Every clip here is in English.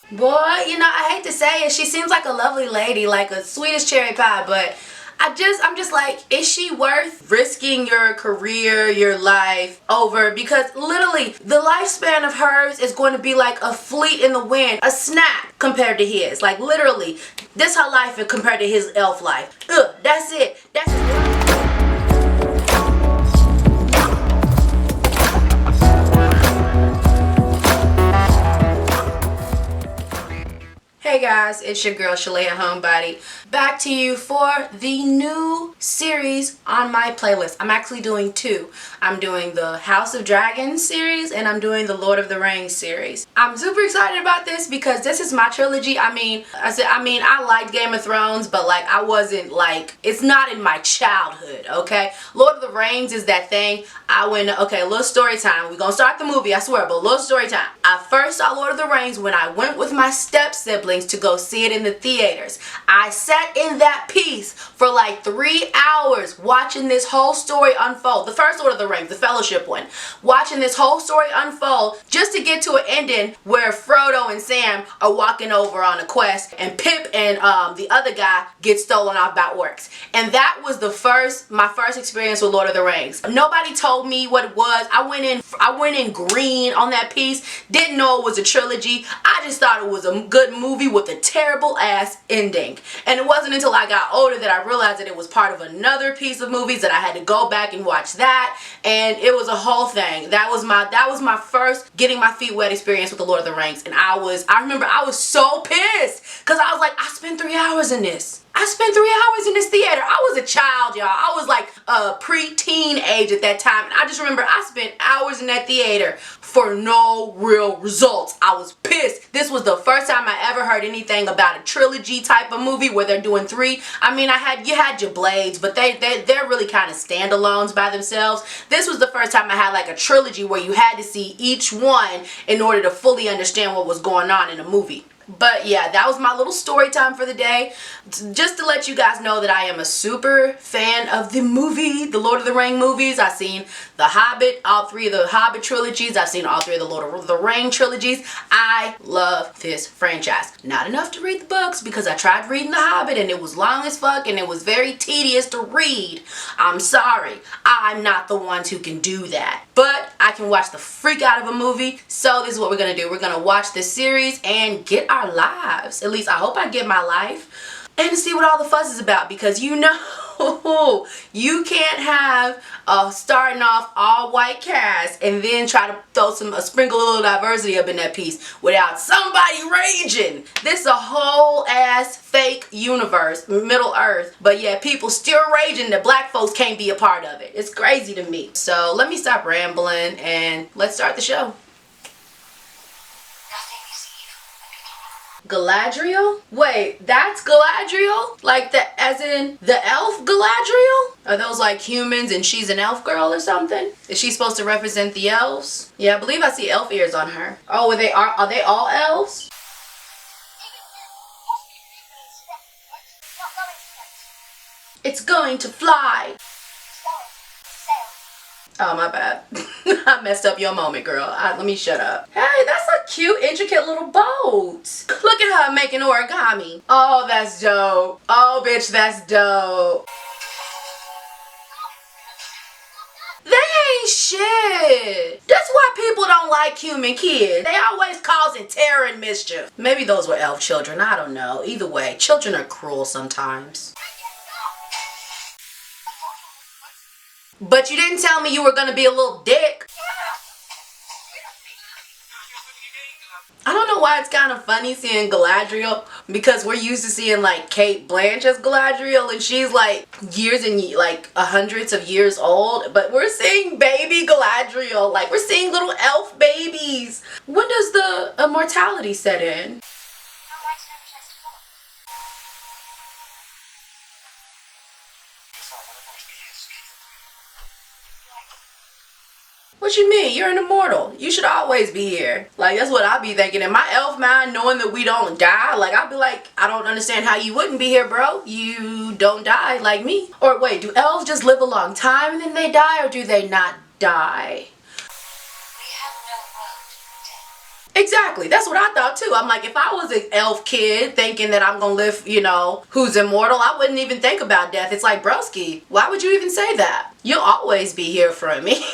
Boy, you know, I hate to say it, she seems like a lovely lady, like a sweet as cherry pie, but I'm just like, is she worth risking your career, your life over? Because literally, the lifespan of hers is going to be like a fleet in the wind, a snap compared to his. Like literally, this her life compared to his elf life. Ugh, that's it. Hey guys, it's your girl Shalea Homebody, back to you for the new series on my playlist. I'm actually doing two. I'm doing the House of Dragons series and I'm doing the Lord of the Rings series. I'm super excited about this because this is my trilogy. I liked Game of Thrones, but like I wasn't like, it's not in my childhood, okay? Lord of the Rings is that thing. Okay, a little story time. We're gonna start the movie, I swear, but a little story time. I first saw Lord of the Rings when I went with my step siblings to go see it in the theaters. I sat in that piece for like 3 hours watching this whole story unfold. The first Lord of the Rings, the Fellowship one. Watching this whole story unfold just to get to an ending where Frodo and Sam are walking over on a quest and Pip and the other guy get stolen off by orcs. And that was my first experience with Lord of the Rings. Nobody told me what it was. I went in green on that piece. Didn't know it was a trilogy. I just thought it was a good movie with a terrible ass ending. And it wasn't until I got older that I realized that it was part of another piece of movies that I had to go back and watch that. And it was a whole thing. That was my first getting my feet wet experience with the Lord of the Rings. And I remember I was so pissed because I was like, I spent 3 hours in this. I spent 3 hours in this theater. I was a child, y'all. I was like a pre-teen age at that time. And I just remember I spent hours in that theater for no real results. I was pissed. This was the first time I ever heard anything about a trilogy type of movie where they're doing three. I mean, you had your Blades, but they're really kind of standalones by themselves. This was the first time I had like a trilogy where you had to see each one in order to fully understand what was going on in a movie. But yeah, that was my little story time for the day. Just to let you guys know that I am a super fan of the movie, the Lord of the Rings movies. I've seen The Hobbit, all three of the Hobbit trilogies. I've seen all three of the Lord of the Rings trilogies. I love this franchise. Not enough to read the books because I tried reading The Hobbit and it was long as fuck and it was very tedious to read. I'm sorry. I'm not the ones who can do that. But I can watch the freak out of a movie. So this is what we're going to do. We're going to watch this series and get our lives. At least I hope I get my life. And to see what all the fuss is about, because you know you can't have a starting off all white cast and then try to throw a sprinkle a little diversity up in that piece without somebody raging. This is a whole ass fake universe, Middle Earth, but yeah, people still raging that black folks can't be a part of it. It's crazy to me. So let me stop rambling and let's start the show. Galadriel? Wait, that's Galadriel? Like as in the elf Galadriel? Are those like humans and she's an elf girl or something? Is she supposed to represent the elves? Yeah, I believe I see elf ears on her. Oh, are they all elves? It's going to fly. Oh, my bad. I messed up your moment, girl. Let me shut up. Hey, that's a cute, intricate little boat. Look at her making origami. Oh, that's dope. Oh, bitch, that's dope. They ain't shit. That's why people don't like human kids. They always causing terror and mischief. Maybe those were elf children. I don't know. Either way, children are cruel sometimes. But you didn't tell me you were gonna be a little dick. I don't know why it's kind of funny seeing Galadriel, because we're used to seeing like Kate Blanchett's Galadriel and she's like years and like hundreds of years old, but we're seeing baby Galadriel, like we're seeing little elf babies. When does the immortality set in? What you mean? You're an immortal. You should always be here. Like, that's what I be thinking. In my elf mind, knowing that we don't die, like, I'll be like, I don't understand how you wouldn't be here, bro. You don't die like me. Or wait, do elves just live a long time and then they die, or do they not die? Exactly. That's what I thought too. I'm like, if I was an elf kid thinking that I'm gonna live, who's immortal, I wouldn't even think about death. It's like, broski, why would you even say that? You'll always be here for me.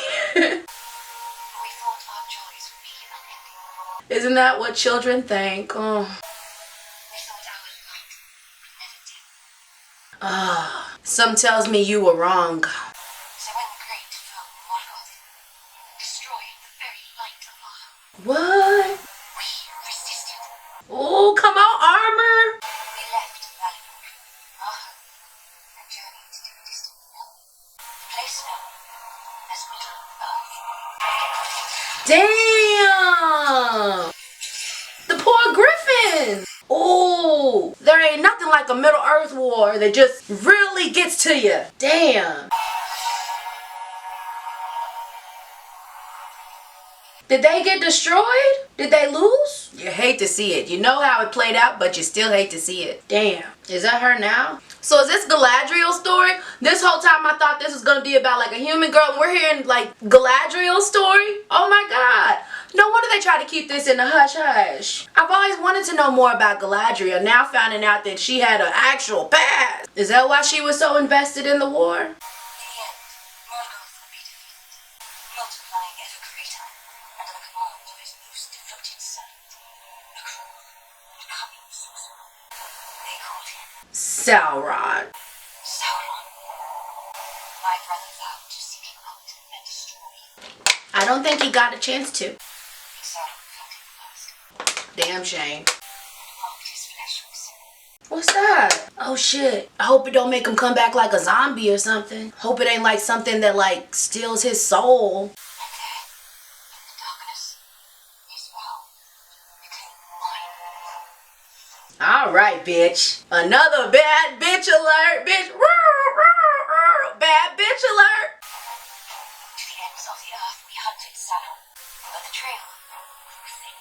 Isn't that what children think? Oh. Some tells me you were wrong. What? Oh, come on, armor. Damn! The poor griffin! Oh, there ain't nothing like a Middle Earth war that just really gets to you. Damn. Did they get destroyed? Did they lose? You hate to see it. You know how it played out, but you still hate to see it. Damn. Is that her now? So is this Galadriel's story? This whole time I thought this was going to be about like a human girl, and we're hearing like Galadriel's story? Oh my god. No wonder they try to keep this in the hush-hush. I've always wanted to know more about Galadriel, now finding out that she had an actual past. Is that why she was so invested in the war? Sauron. My brother vowed to seek him out and destroy him. I don't think he got a chance to. Damn shame. What's that? Oh shit. I hope it don't make him come back like a zombie or something. Hope it ain't like something that like steals his soul. Alright, bitch. Another bad bitch alert, bitch. Bad bitch alert. To the ends of the earth we hunted Sauron, but the trail grew thin.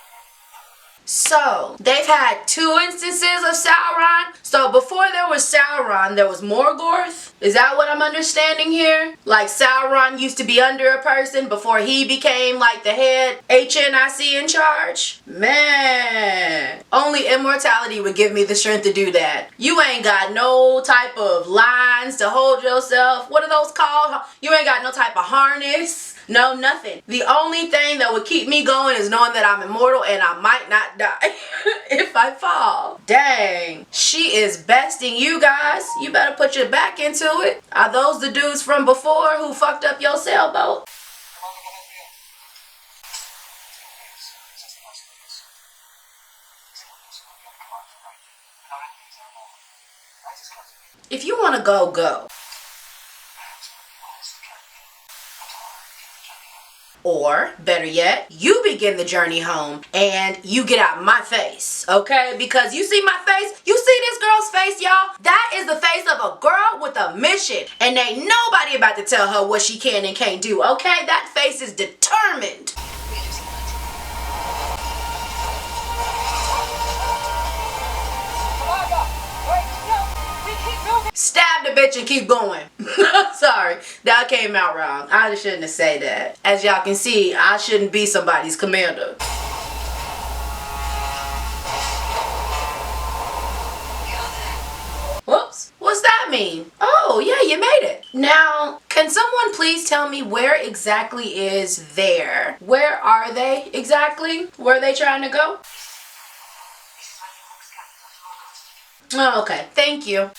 So, they've had 2 instances of Sauron. So before there was Sauron, there was Morgoth. Is that what I'm understanding here? Like Sauron used to be under a person before he became like the head HNIC in charge? Man, only immortality would give me the strength to do that. You ain't got no type of lines to hold yourself. What are those called? You ain't got no type of harness. No, nothing. The only thing that would keep me going is knowing that I'm immortal and I might not die if I fall. Dang. She is besting you guys. You better put your back into it. Are those the dudes from before who fucked up your sailboat? If you want to go, go. Or, better yet, you begin the journey home and you get out my face, okay? Because you see my face? You see this girl's face, y'all? That is the face of a girl with a mission. And ain't nobody about to tell her what she can and can't do, okay? That face is determined. Stab the bitch and keep going. Sorry, that came out wrong. I shouldn't have said that. As y'all can see, I shouldn't be somebody's commander. Whoops, what's that mean? Oh, yeah, you made it. Now, can someone please tell me where exactly is there? Where are they exactly? Where are they trying to go? Oh, okay, thank you.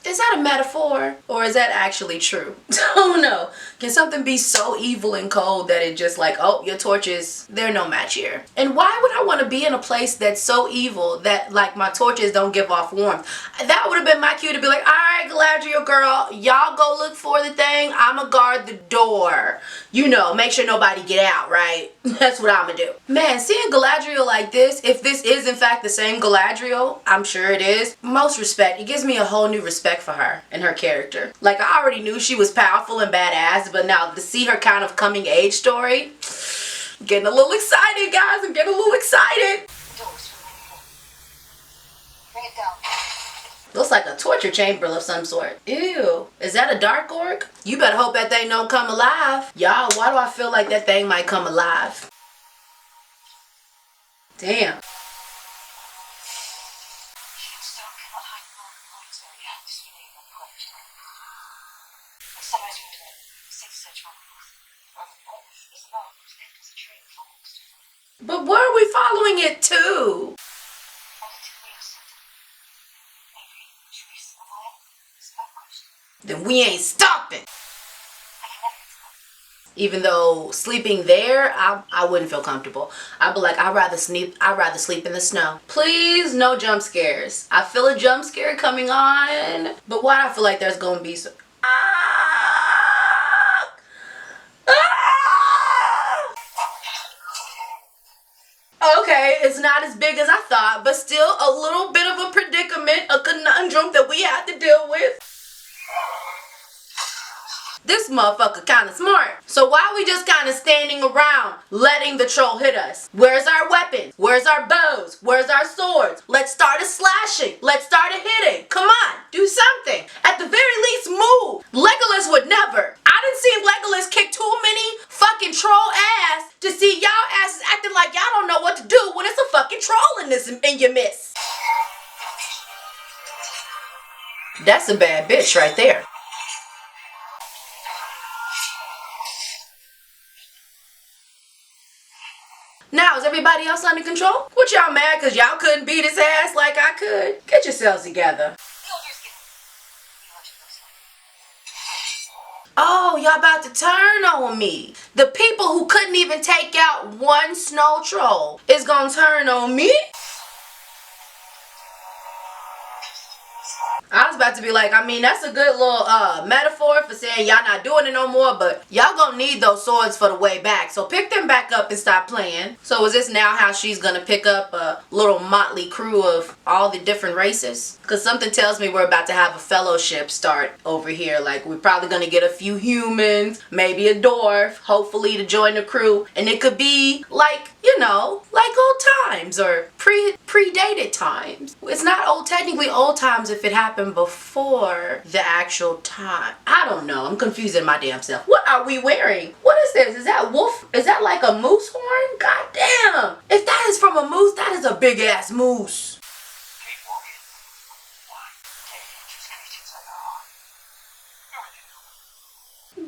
Is that a metaphor or is that actually true? Don't know. Can something be so evil and cold that it just like, oh, your torches, they're no match here? And why would I want to be in a place that's so evil that like my torches don't give off warmth? That would have been my cue to be like, all right, Galadriel girl, y'all go look for the thing. I'ma guard the door. You know, make sure nobody get out, right? That's what I'ma do. Man, seeing Galadriel like this, if this is in fact the same Galadriel, I'm sure it is, most respect. It gives me a whole new respect for her and her character. Like, I already knew she was powerful and badass, but now to see her kind of coming age story, I'm getting a little excited, guys. I'm getting a little excited. Looks like a torture chamber of some sort. Ew. Is that a dark orc? You better hope that thing don't come alive. Y'all, why do I feel like that thing might come alive? Damn. But where are we following it to? Then we ain't stopping. Even though sleeping there, I wouldn't feel comfortable. I'd be like, I'd rather sleep in the snow. Please, no jump scares. I feel a jump scare coming on, but why do I feel like there's gonna be some? Okay, it's not as big as I thought, but still a little bit of a predicament, a conundrum that we have to deal with. This motherfucker kind of smart. So why are we just kind of standing around letting the troll hit us? Where's our weapons? Where's our bows? Where's our swords? Let's start a slashing. Let's start a hitting. Come on, do something. At the very least, move. Legolas would never. I done seen Legolas kick too many fucking troll ass to see y'all asses acting like y'all don't know what to do when it's a fucking troll in your midst. That's a bad bitch right there. Now, is everybody else under control? What, y'all mad because y'all couldn't beat his ass like I could? Get yourselves together. Oh, y'all about to turn on me. The people who couldn't even take out one snow troll is gonna turn on me? I was about to be like, I mean, that's a good little metaphor for saying y'all not doing it no more, but y'all gonna need those swords for the way back. So pick them back up and stop playing. So is this now how she's gonna pick up a little motley crew of all the different races? Because something tells me we're about to have a fellowship start over here. Like, we're probably gonna get a few humans, maybe a dwarf, hopefully to join the crew. And it could be like, you know, like old times or predated times. It's not technically old times if it happened before the actual time. I don't know. I'm confusing my damn self. What are we wearing? What is this? Is that wolf? Is that like a moose horn? God damn. If that is from a moose, that is a big ass moose.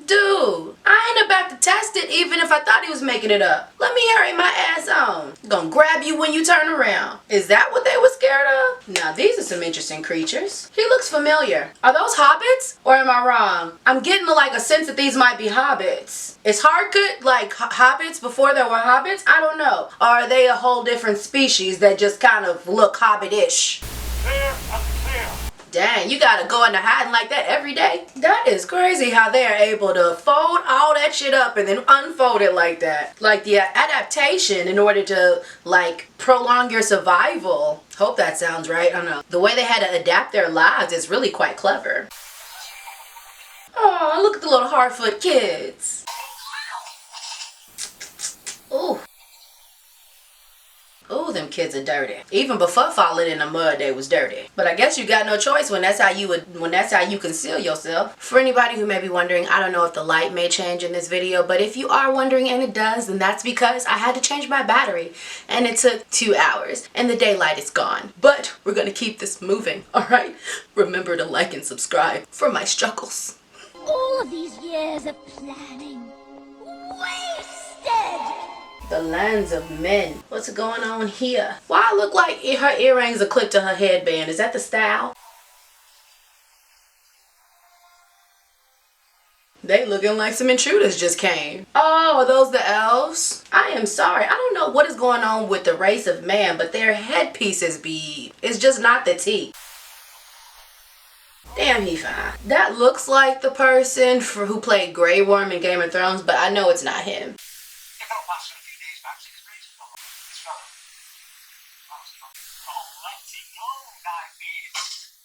Dude, I ain't about to test it even if I thought he was making it up. Let me hurry my ass on. Gonna grab you when you turn around. Is that what they were scared of? Now these are some interesting creatures. He looks familiar. Are those hobbits? Or am I wrong? I'm getting like a sense that these might be hobbits. Is Hardcut like hobbits before there were hobbits? I don't know. Or are they a whole different species that just kind of look hobbit-ish? Clear and clear. Dang, you gotta go into hiding like that every day? That is crazy how they're able to fold all that shit up and then unfold it like that. Like the adaptation in order to like prolong your survival. Hope that sounds right, I don't know. The way they had to adapt their lives is really quite clever. Oh, look at the little Hardfoot kids. Ooh. Ooh, them kids are dirty. Even before falling in the mud, they was dirty. But I guess you got no choice when that's how you conceal yourself. For anybody who may be wondering, I don't know if the light may change in this video, but if you are wondering and it does, then that's because I had to change my battery and it took 2 hours and the daylight is gone. But we're gonna keep this moving, all right? Remember to like and subscribe for my struggles. All of these years of planning wasted. The lands of men. What's going on here? Why look like her earrings are clipped to her headband? Is that the style? They looking like some intruders just came. Oh, are those the elves? I am sorry. I don't know what is going on with the race of man, but their headpieces it's just not the teeth. Damn, he fine. That looks like the person who played Grey Worm in Game of Thrones, but I know it's not him.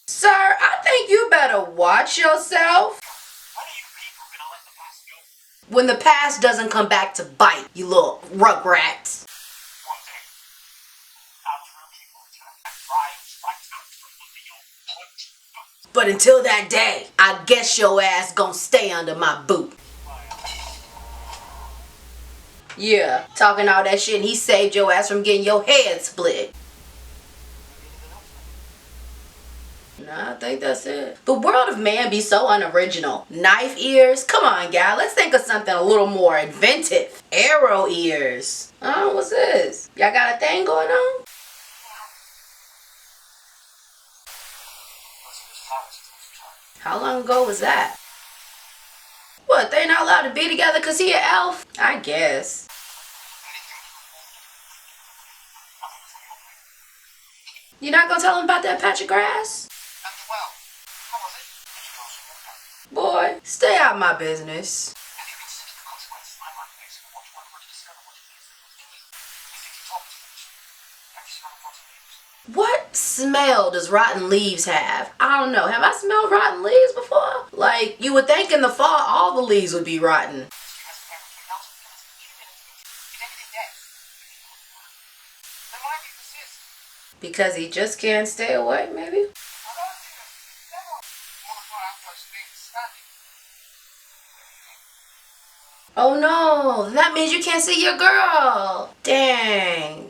Sir, I think you better watch yourself. When are you people gonna let the past go? When the past doesn't come back to bite, you little rugrats. One day, our people return and rise right out from under your punch. But until that day, I guess your ass gonna stay under my boot. Yeah, talking all that shit and he saved your ass from getting your head split. Nah, I think that's it. The world of man be so unoriginal. Knife ears? Come on, guy. Let's think of something a little more inventive. Arrow ears. Oh, what's this? Y'all got a thing going on? How long ago was that? What, they not allowed to be together because he an elf? I guess. You not gonna tell him about that patch of grass? Boy, stay out of my business. What smell does rotten leaves have? I don't know. Have I smelled rotten leaves before? Like, you would think in the fall all the leaves would be rotten. Because he just can't stay away, maybe? Oh no, that means you can't see your girl. Dang.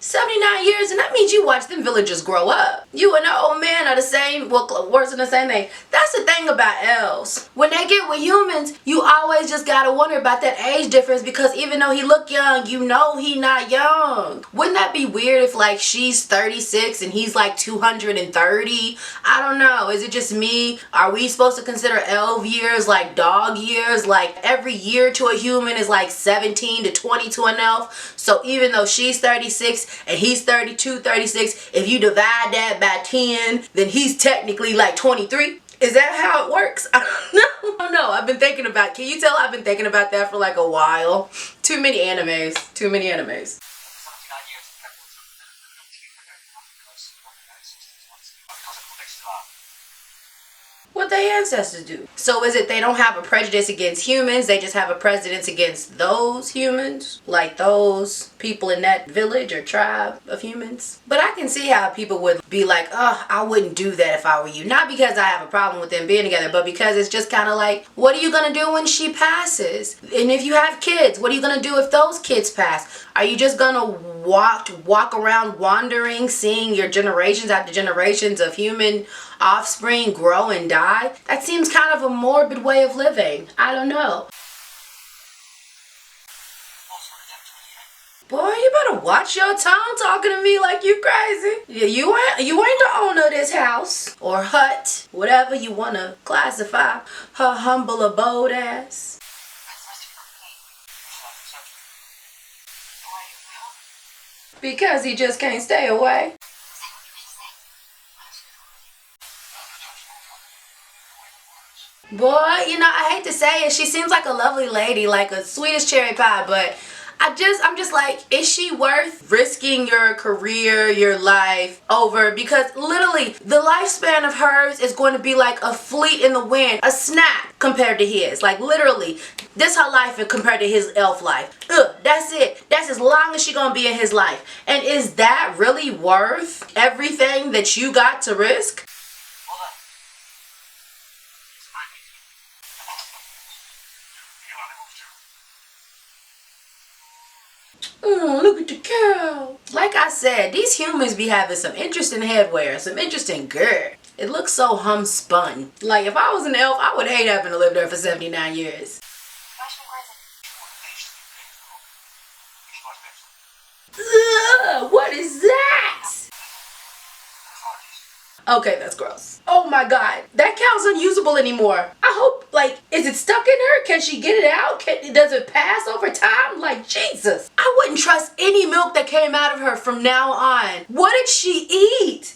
79 years, and that means you watch them villagers grow up. You and the old man are the same, well, worse than the same thing. That's the thing about elves. When they get with humans, you always just gotta wonder about that age difference because even though he look young, you know he not young. Wouldn't that be weird if like she's 36 and he's like 230? I don't know. Is it just me? Are we supposed to consider elf years like dog years? Like every year to a human is like 17 to 20 to an elf. So even though she's 36, and he's 32, 36, if you divide that by 10, then he's technically like 23. Is that how it works? I don't know. I've been thinking about, can you tell I've been thinking about that for like a while? Too many animes. Too many animes. What they ancestors do. So is it they don't have a prejudice against humans, they just have a prejudice against those humans? Like those people in that village or tribe of humans? But I can see how people would be like, oh, I wouldn't do that if I were you. Not because I have a problem with them being together, but because it's just kind of like, what are you going to do when she passes? And if you have kids, what are you going to do if those kids pass? Are you just going to walk around wandering, seeing your generations after generations of human offspring grow and die? That seems kind of a morbid way of living. I don't know. Boy, you better watch your tongue talking to me like you crazy. Yeah, you ain't the owner of this house or hut, whatever you want to classify her humble abode as. Because he just can't stay away. Boy, you know, I hate to say it, she seems like a lovely lady, like a Swedish cherry pie, but I'm just like, is she worth risking your career, your life over? Because literally, the lifespan of hers is going to be like a fleet in the wind, a snap compared to his. Like literally, this her life compared to his elf life. Ugh, that's it. That's as long as she gonna be in his life. And is that really worth everything that you got to risk? Oh, look at the cow. Like I said, these humans be having some interesting headwear, some interesting gear. It looks so homespun. Like if I was an elf, I would hate having to live there for 79 years. Ugh, what is that? Okay, that's gross. Oh my god, that cow's unusable anymore. I hope, like, is it stuck in her? Can she get it out? Does it pass over time? Like, Jesus. I wouldn't trust any milk that came out of her from now on. What did she eat?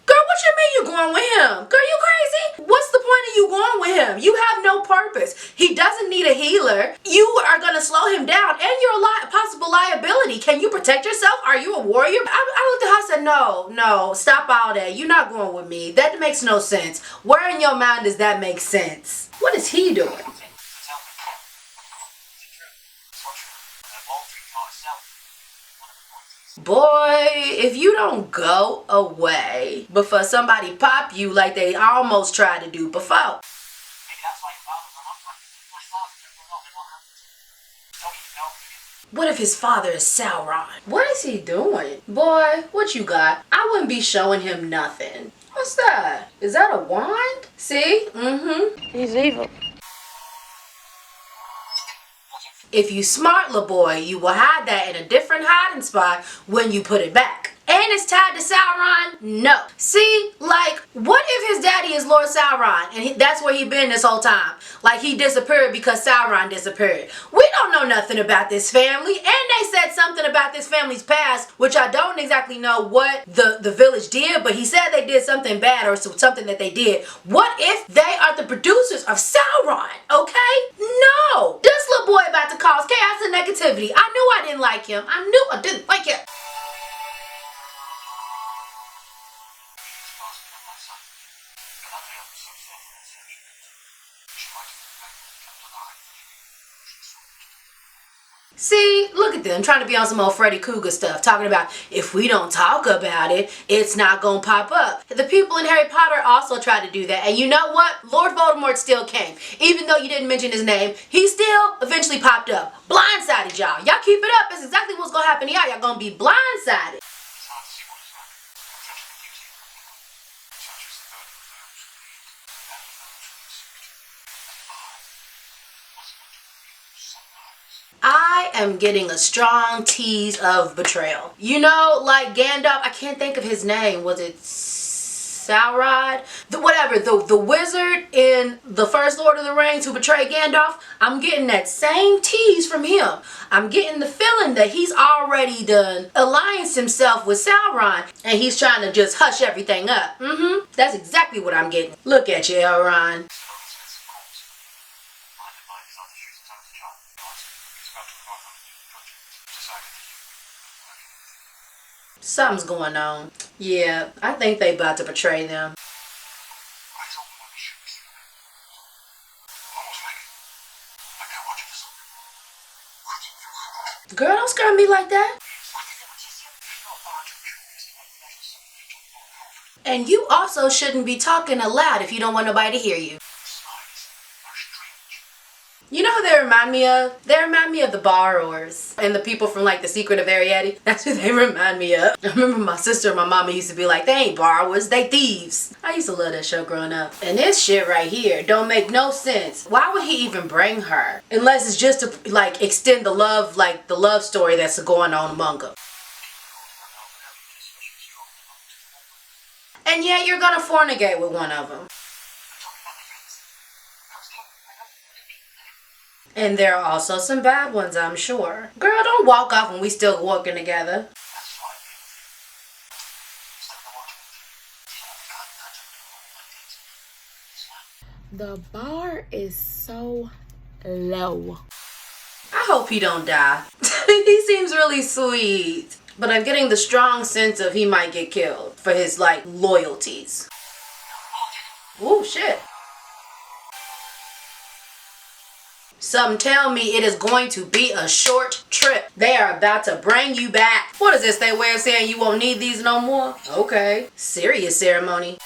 Girl, what you mean you going with him? Girl, you crazy? What's the point of you going with him? You have no purpose. He doesn't need a healer. You are going to slow him down and you're a possible liability. Can you protect yourself? Are you a warrior? I looked at her and said, no, stop all that. You're not going with me. That makes no sense. Where in your mind does that make sense? What is he doing? Boy, if you don't go away before somebody pop you like they almost tried to do before. What if his father is Sauron? What is he doing? Boy, what you got? I wouldn't be showing him nothing. What's that? Is that a wand? See? He's evil. If you smart, little boy, you will hide that in a different hiding spot when you put it back. And it's tied to Sauron? No. See, like, what if his daddy is Lord Sauron and that's where he been this whole time? Like, he disappeared because Sauron disappeared. We don't know nothing about this family, and they said something about this family's past, which I don't exactly know what the village did, but he said they did something bad or something that they did. What if they are the producers of Sauron, okay? No. This little boy about to cause chaos and negativity. I knew I didn't like him. I knew I didn't like him. See, look at them trying to be on some old Freddy Krueger stuff, talking about if we don't talk about it, it's not gonna pop up. The people in Harry Potter also tried to do that, and you know what? Lord Voldemort still came. Even though you didn't mention his name, he still eventually popped up. Blindsided y'all. Y'all keep it up. That's exactly what's gonna happen to y'all. Y'all gonna be blindsided. I am getting a strong tease of betrayal. You know, like Gandalf, I can't think of his name. Was it Sauron? The wizard in the first Lord of the Rings who betrayed Gandalf. I'm getting that same tease from him. I'm getting the feeling that he's already done alliance himself with Sauron and he's trying to just hush everything up. That's exactly what I'm getting. Look at you, Elrond. Something's going on. Yeah, I think they about to betray them. Girl, don't scare me like that. And you also shouldn't be talking aloud if you don't want nobody to hear you. You know who they remind me of? They remind me of the borrowers and the people from like The Secret of Ariadne. That's who they remind me of. I remember my sister and my mama used to be like, they ain't borrowers, they thieves. I used to love that show growing up. And this shit right here don't make no sense. Why would he even bring her? Unless it's just to like extend the love, like the love story that's going on among them. And yet you're gonna fornicate with one of them. And there are also some bad ones, I'm sure. Girl, don't walk off when we still working together. The bar is so low. I hope he don't die. He seems really sweet. But I'm getting the strong sense of he might get killed for his, like, loyalties. Ooh, shit. Some tell me it is going to be a short trip. They are about to bring you back. What is this, their way of saying you won't need these no more? Okay. Serious ceremony.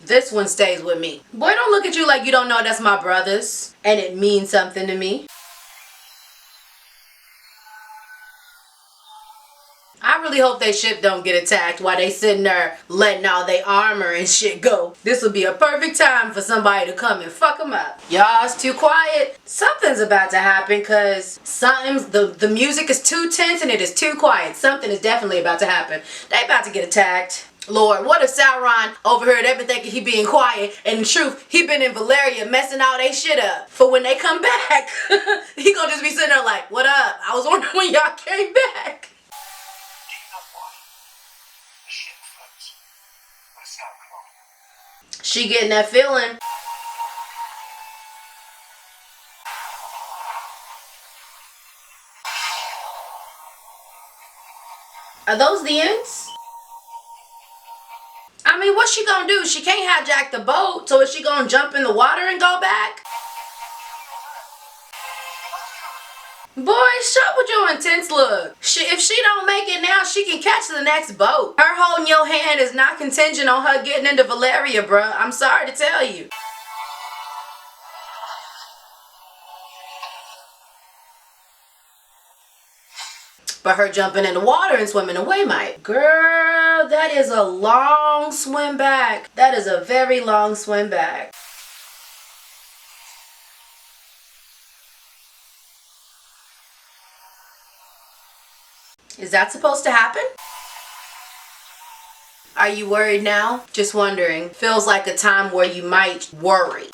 This one stays with me. Boy, don't look at you like you don't know that's my brothers. And it means something to me. I really hope they ship don't get attacked while they sitting there letting all their armor and shit go. This would be a perfect time for somebody to come and fuck them up. Y'all, it's too quiet. Something's about to happen because the music is too tense and it is too quiet. Something is definitely about to happen. They about to get attacked. Lord, what if Sauron overheard everything he being quiet and in truth, he been in Valeria messing all they shit up for when they come back? He gonna just be sitting there like, what up? I was wondering when y'all came back. She getting that feeling. Are those the ends? I mean, what's she gonna do? She can't hijack the boat, so is she gonna jump in the water and go back? Boy, shut with your intense look. If she don't make it now, she can catch the next boat. Her holding your hand is not contingent on her getting into Valeria, bruh. I'm sorry to tell you. But her jumping in the water and swimming away might. Girl, that is a long swim back. That is a very long swim back. Is that supposed to happen? Are you worried now? Just wondering. Feels like a time where you might worry.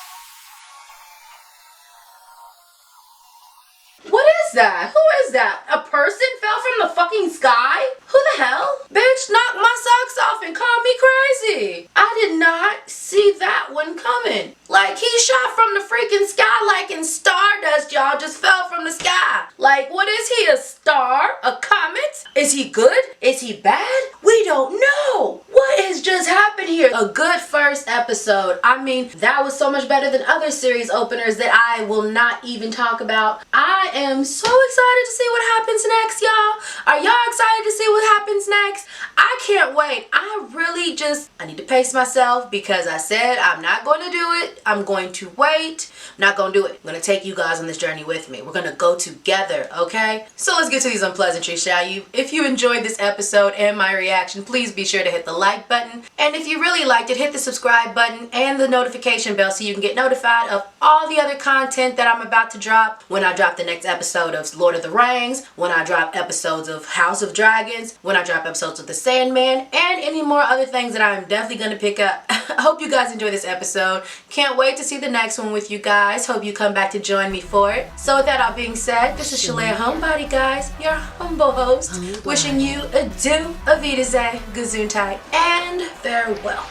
What is that? Who is that? A person fell from the fucking sky? Who the hell? Bitch, knock my socks off and call me crazy. I did not see that one coming. Like, he shot from the freaking sky like in Stardust, y'all. Just fell from the sky. Like, what is he? A star? A comet? Is he good? Is he bad? We don't know. What has just happened here? A good first episode. I mean, that was so much better than other series openers that I will not even talk about. I am so excited to see what happens next, y'all. Are y'all excited to see what happens next? I can't wait. I need to pace myself because I said I'm not going to do it. I'm going to wait. I'm not going to do it. I'm going to take you guys on this journey with me. We're going to go together, okay? So let's get to these unpleasantries, shall you? If you enjoyed this episode and my reaction, please be sure to hit the like button. And if you really liked it, hit the subscribe button and the notification bell so you can get notified of all the other content that I'm about to drop. When I drop the next episode of Lord of the Rings, when I drop episodes of House of Dragons, when I drop episodes of the Sandman, and any more other things that I'm definitely going to pick up. I hope you guys enjoy this episode. Can't wait to see the next one with you guys. Hope you come back to join me for it. So with that all being said, this is Shalea Homebody, guys, your humble host, wishing you adieu, a Wiedersehen, Gesundheit, and farewell.